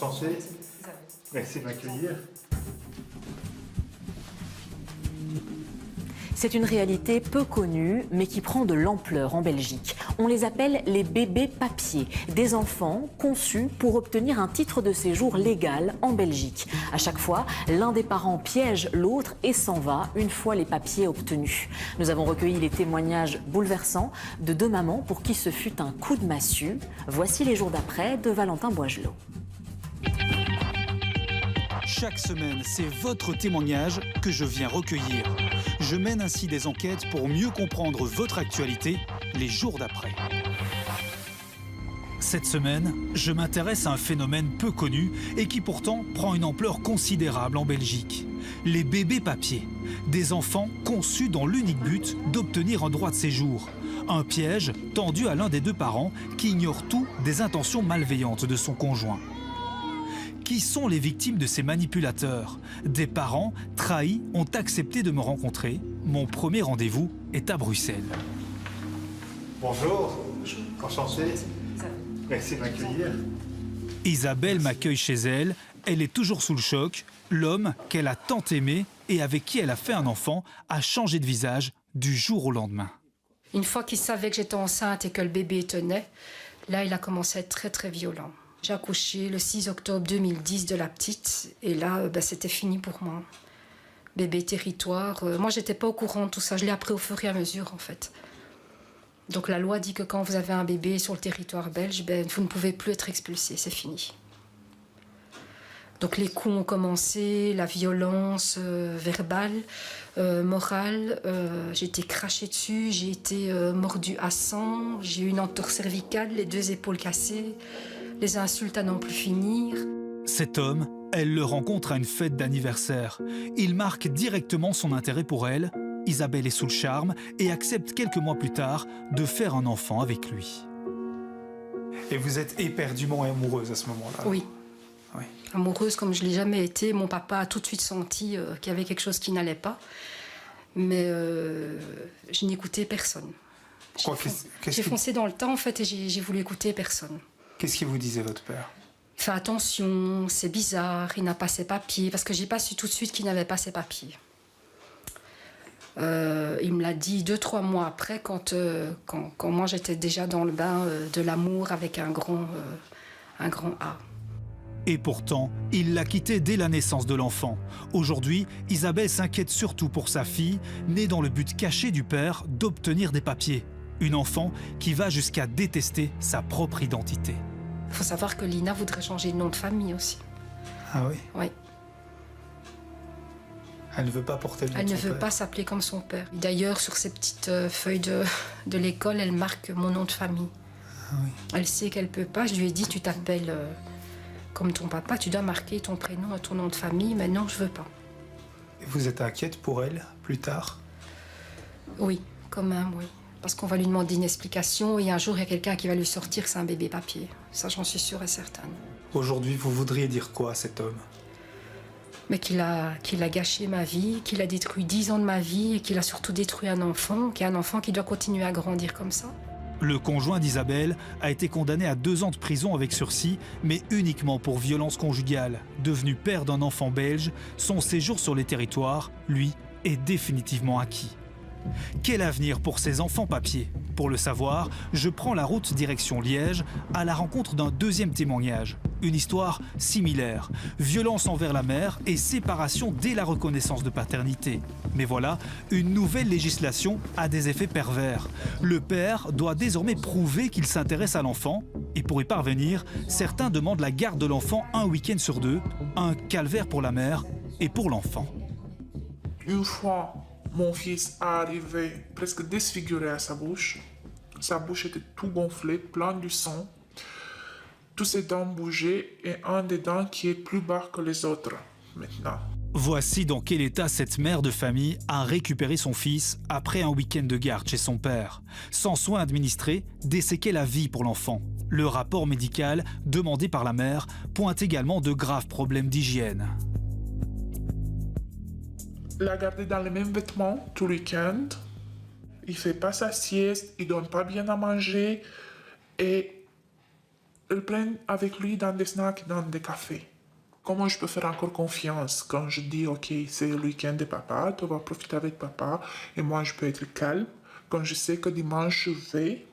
Enchanté. Merci de m'accueillir. C'est une réalité peu connue, mais qui prend de l'ampleur en Belgique. On les appelle les bébés papiers, des enfants conçus pour obtenir un titre de séjour légal en Belgique. À chaque fois, l'un des parents piège l'autre et s'en va une fois les papiers obtenus. Nous avons recueilli les témoignages bouleversants de deux mamans pour qui ce fut un coup de massue. Voici les jours d'après de Valentin Boisgelot. Chaque semaine, c'est votre témoignage que je viens recueillir. Je mène ainsi des enquêtes pour mieux comprendre votre actualité les jours d'après. Cette semaine, je m'intéresse à un phénomène peu connu et qui pourtant prend une ampleur considérable en Belgique. Les bébés papiers, des enfants conçus dans l'unique but d'obtenir un droit de séjour. Un piège tendu à l'un des deux parents qui ignore tout des intentions malveillantes de son conjoint. Qui sont les victimes de ces manipulateurs? Des parents trahis ont accepté de me rencontrer. Mon premier rendez-vous est à Bruxelles. Bonjour. Enchanté. Merci de m'accueillir. Isabelle m'accueille chez elle. Elle est toujours sous le choc. L'homme qu'elle a tant aimé et avec qui elle a fait un enfant a changé de visage du jour au lendemain. Une fois qu'il savait que j'étais enceinte et que le bébé tenait, là, il a commencé à être très, très violent. J'ai accouché le 6 octobre 2010 de la petite et là, c'était fini pour moi. Bébé territoire. Moi, j'étais pas au courant de tout ça. Je l'ai appris au fur et à mesure, en fait. Donc la loi dit que quand vous avez un bébé sur le territoire belge, vous ne pouvez plus être expulsé, c'est fini. Donc les coups ont commencé, la violence verbale, morale. J'ai été crachée dessus, j'ai été mordue à sang, j'ai eu une entorse cervicale, les 2 épaules cassées. Les insultes à n'en plus finir. Cet homme, elle le rencontre à une fête d'anniversaire. Il marque directement son intérêt pour elle. Isabelle est sous le charme et accepte quelques mois plus tard de faire un enfant avec lui. Et vous êtes éperdument amoureuse à ce moment-là? Oui. Oui. Amoureuse comme je ne l'ai jamais été. Mon papa a tout de suite senti qu'il y avait quelque chose qui n'allait pas. Mais je n'écoutais personne. J'ai foncé dans le temps en fait et j'ai voulu écouter personne. Qu'est-ce qu'il vous disait votre père? Fais attention, c'est bizarre, il n'a pas ses papiers. Parce que j'ai pas su tout de suite qu'il n'avait pas ses papiers. Il me l'a dit 2-3 mois après, quand moi j'étais déjà dans le bain de l'amour avec un grand A. Et pourtant, il l'a quitté dès la naissance de l'enfant. Aujourd'hui, Isabelle s'inquiète surtout pour sa fille, née dans le but caché du père d'obtenir des papiers. Une enfant qui va jusqu'à détester sa propre identité. Il faut savoir que Lina voudrait changer de nom de famille aussi. Ah oui? Oui. Elle ne veut pas porter le nom de Elle son ne veut père. pas s'appeler comme son père. D'ailleurs, sur ses petites feuilles de l'école, elle marque mon nom de famille. Ah oui. Elle sait qu'elle ne peut pas. Je lui ai dit, tu t'appelles comme ton papa, tu dois marquer ton prénom et ton nom de famille. Mais non, je ne veux pas. Et vous êtes inquiète pour elle, plus tard? Oui, quand même, oui. Parce qu'on va lui demander une explication et un jour, il y a quelqu'un qui va lui sortir que c'est un bébé papier. Ça, j'en suis sûre et certaine. Aujourd'hui, vous voudriez dire quoi à cet homme? Mais qu'il a gâché ma vie, qu'il a détruit 10 ans de ma vie et qu'il a surtout détruit un enfant, qui est un enfant qui doit continuer à grandir comme ça. Le conjoint d'Isabelle a été condamné à 2 ans de prison avec sursis, mais uniquement pour violence conjugale. Devenu père d'un enfant belge, son séjour sur les territoires, lui, est définitivement acquis. Quel avenir pour ces enfants papiers? Pour le savoir, je prends la route direction Liège à la rencontre d'un deuxième témoignage. Une histoire similaire. Violence envers la mère et séparation dès la reconnaissance de paternité. Mais voilà, une nouvelle législation a des effets pervers. Le père doit désormais prouver qu'il s'intéresse à l'enfant. Et pour y parvenir, certains demandent la garde de l'enfant un week-end sur 2. Un calvaire pour la mère et pour l'enfant. Une fois, mon fils est arrivé presque défiguré à sa bouche. Sa bouche était tout gonflée, pleine de sang. Tous ses dents bougeaient et un des dents qui est plus bas que les autres maintenant. Voici dans quel état cette mère de famille a récupéré son fils après un week-end de garde chez son père. Sans soins administrés, des séquelles à vie pour l'enfant. Le rapport médical demandé par la mère pointe également de graves problèmes d'hygiène. Il l'a gardé dans les mêmes vêtements tout le week-end. Il fait pas sa sieste, il donne pas bien à manger et le prend avec lui dans des snacks, dans des cafés. Comment je peux faire encore confiance quand je dis, ok, c'est le week-end de papa, tu vas profiter avec papa, et moi je peux être calme, quand je sais que dimanche je vais,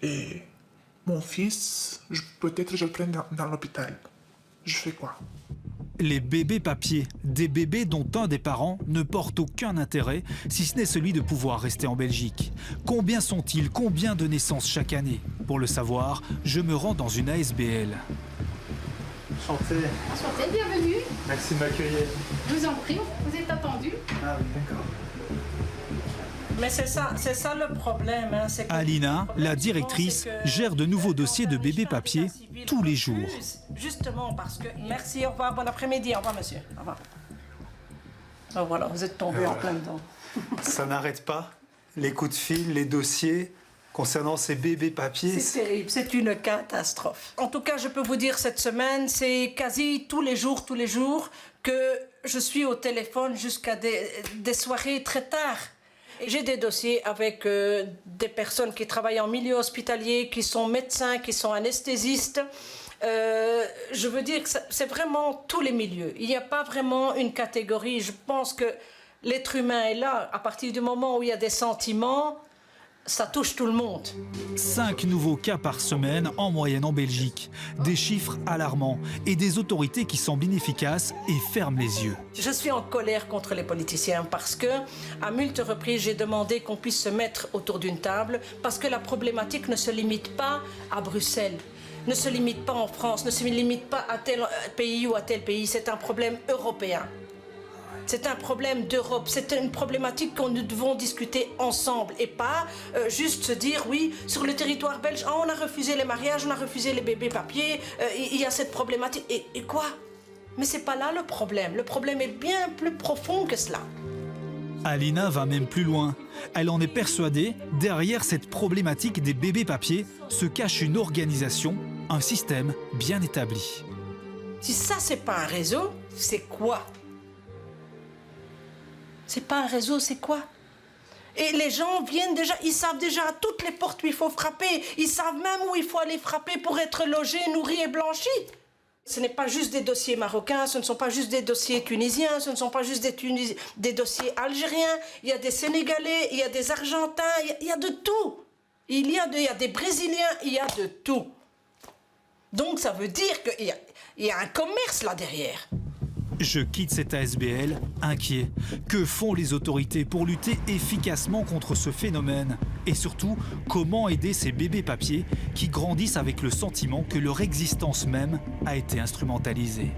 et mon fils, peut-être je le prends dans l'hôpital. Je fais quoi? Les bébés papiers, des bébés dont un des parents ne porte aucun intérêt, si ce n'est celui de pouvoir rester en Belgique. Combien sont-ils? Combien de naissances chaque année? Pour le savoir, je me rends dans une ASBL. Enchanté. Enchanté, bienvenue. Merci de m'accueillir. Je vous en prie, vous êtes attendu. Ah oui, d'accord. Mais c'est ça le problème. Hein, c'est que Alina, la directrice, gère de nouveaux dossiers de bébés papiers tous les jours. Justement parce que... Merci, au revoir, bon après-midi, au revoir monsieur. Au revoir. Oh, voilà, vous êtes tombé en plein dedans. Ça n'arrête pas. Les coups de fil, les dossiers concernant ces bébés papiers. C'est terrible, c'est une catastrophe. En tout cas, je peux vous dire, cette semaine, c'est quasi tous les jours que je suis au téléphone jusqu'à des soirées très tard. J'ai des dossiers avec des personnes qui travaillent en milieu hospitalier, qui sont médecins, qui sont anesthésistes. Je veux dire que c'est vraiment tous les milieux. Il n'y a pas vraiment une catégorie. Je pense que l'être humain est là. À partir du moment où il y a des sentiments, ça touche tout le monde. 5 nouveaux cas par semaine en moyenne en Belgique. Des chiffres alarmants et des autorités qui semblent inefficaces et ferment les yeux. Je suis en colère contre les politiciens parce que, à multiples reprises, j'ai demandé qu'on puisse se mettre autour d'une table parce que la problématique ne se limite pas à Bruxelles, ne se limite pas en France, ne se limite pas à tel pays ou à tel pays. C'est un problème européen. C'est un problème d'Europe, c'est une problématique qu'on nous devons discuter ensemble et pas juste se dire oui, sur le territoire belge, on a refusé les mariages, on a refusé les bébés papiers, il y a cette problématique. Et quoi? Mais c'est pas là le problème est bien plus profond que cela. Alina va même plus loin. Elle en est persuadée, derrière cette problématique des bébés papiers se cache une organisation, un système bien établi. Si ça c'est pas un réseau, c'est quoi? C'est pas un réseau, c'est quoi? Et les gens viennent déjà, ils savent déjà à toutes les portes où il faut frapper. Ils savent même où il faut aller frapper pour être logé, nourri et blanchi. Ce n'est pas juste des dossiers marocains, ce ne sont pas juste des dossiers tunisiens, ce ne sont pas juste des dossiers algériens. Il y a des Sénégalais, il y a des Argentins, il y a de tout. Il y a des Brésiliens, il y a de tout. Donc ça veut dire qu'il y a un commerce là derrière. Je quitte cette ASBL inquiet. Que font les autorités pour lutter efficacement contre ce phénomène? Et surtout, comment aider ces bébés papiers qui grandissent avec le sentiment que leur existence même a été instrumentalisée?